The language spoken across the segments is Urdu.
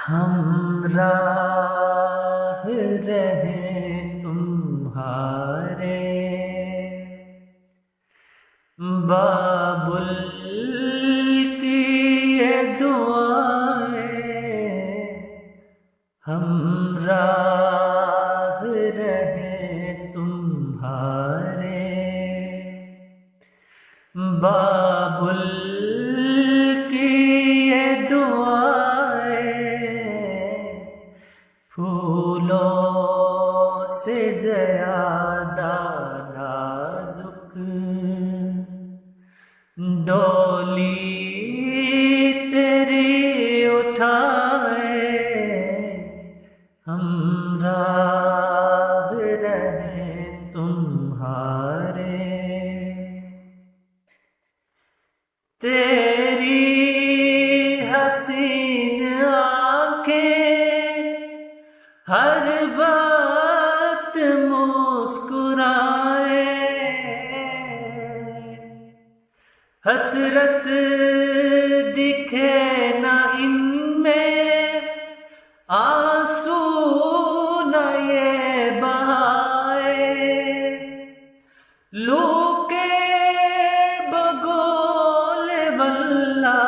ہم راہ رہیں تمہارے، بابل کی یہ دعائیں، ہم راہ رہیں تمہارے، بابل کی یہ دعائیں، پھولوں سے زیادہ نازک ڈولی تیری اٹھائے، ہم راہ رہیں تمہارے، تیری حسین آنکھیں ہر وقت مسکرائے، حسرت دکھے نہ ان میں، آنسو نہ یہ بہائے، لوکے بگول واللہ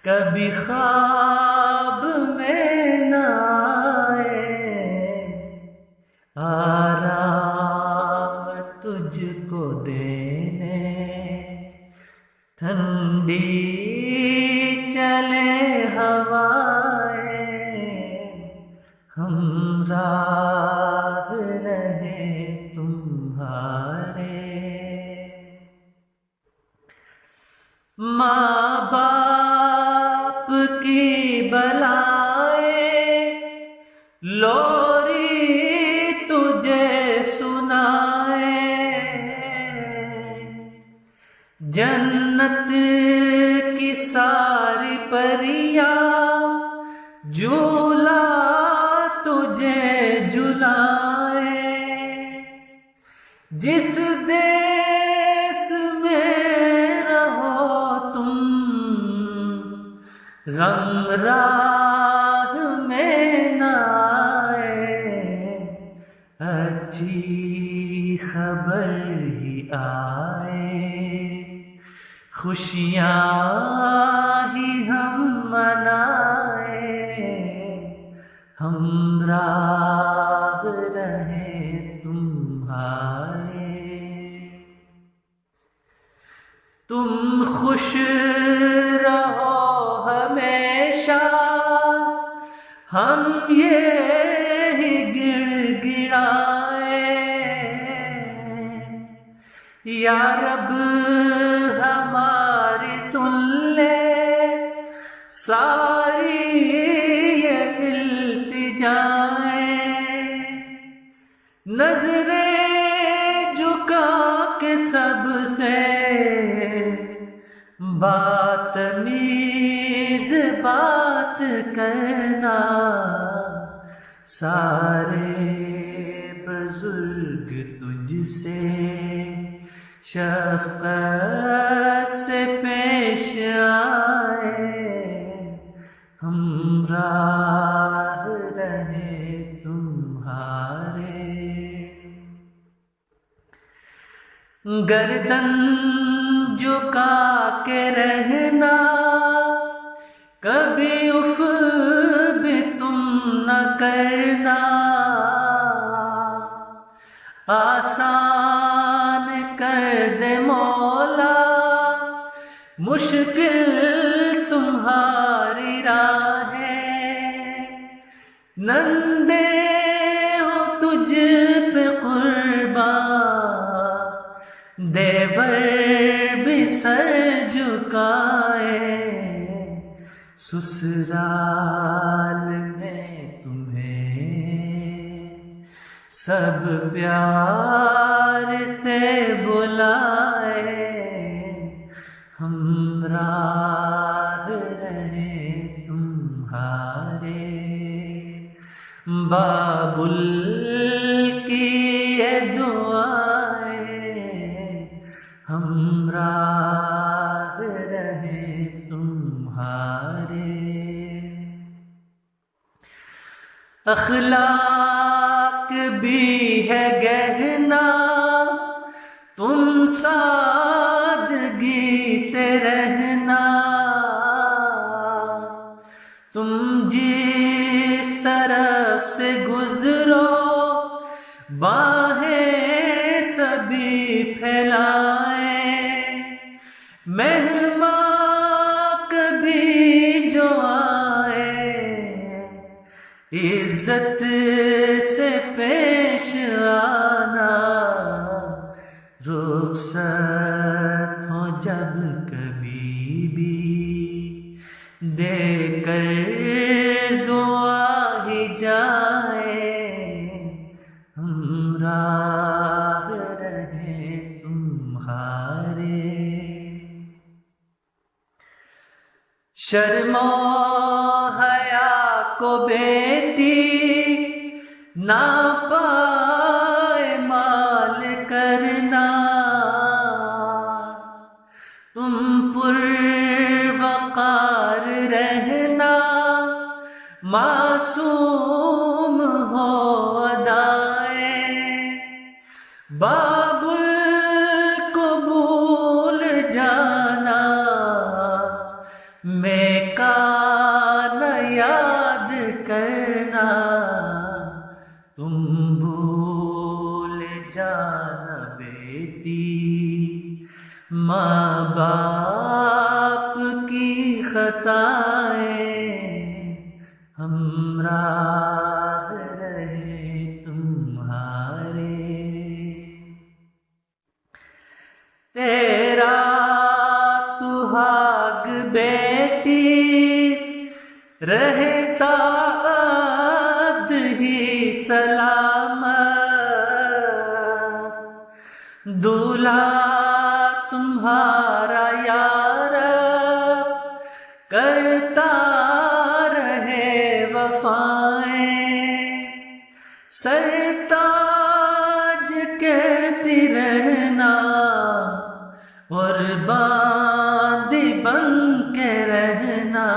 کبھی خواب میں نہ آئے، آرام تجھ کو دینے ٹھنڈی چلے ہوائیں، ہم راہ رہیں تمہارے، ماں باپ کی بلائیں لوری تجھے سنائے، جنت کی ساری پریاں جھولا تجھے جھلائے، جس دیس میں رہو تم غم راہ میں نہ آئے، اچھی خبر ہی آئے، خوشیاں ہی ہم منائے، ہم راہ رہیں تمہارے، تم خوش رہو ہمیشہ، ہم یہ گڑ گڑائے، یا رب ہماری سن لے ساری یہ التجائیں، نظریں جھکا کے سب سے بات میز بات کرنا، سارے بزرگ تجھ سے شفقت سے پیش آئے، ہم راہ رہیں تمہارے، گردن جھکا کے رہنا، کبھی اف بھی تم نہ کرنا، آسان کر دے مولا مشکل تمہاری راہیں، نندے ہو تجھ پہ قربان، دیور بھی سر جھکائے، سسرال میں تمہیں سب پیار سے بلائے، ہم راہ رہیں تمہارے، بابل کی یہ دعائیں، ہم راہ رہیں تمہارے۔ اخلاق بھی ہے گہنا، تم سادگی سے رہنا، تم جس طرف سے گزرو باہیں سبھی پھیلائیں، مہمان کبھی جو آئے عزت سے پیش آنا، رخصت ہو جب کبھی بھی دے کر دعا ہی جائے، ہم راہ رہیں تمہارے۔ شرم و حیا کو بیٹی نہ پائمال کرنا، تم پروقار رہنا، معصوم ہو ادائیں، باب القبول جانا، میکان یاد کرنا، تم بھول جانا بیٹی ماں باپ کی خطائیں، ہم راہ رہے تمہارے۔ تیرا سہاگ بیٹی رہتا عبد ہی سلامت، دولہا تمہارا یار کرتا رہے وفائیں، سرتاج کہتی رہنا اور باندی بن کے رہنا،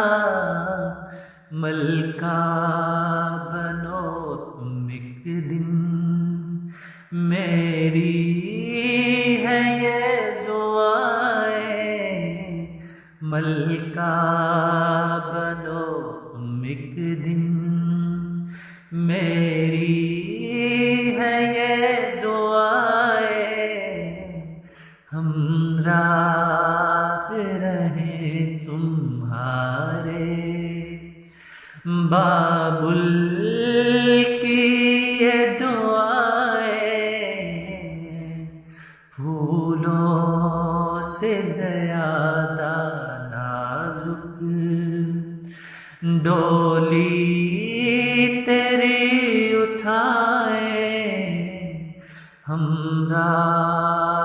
ملکہ بنو تم ایک دن، میری ہے یہ دعائیں، ملکہ بنو تم ایک دن، میری ہے یہ دعائیں، ہم راہ رہیں تمہارے۔ بابل کی یہ دعائیں پھولوں سے زیادہ نازک، ڈولی تیری اٹھائیں، ہم راہ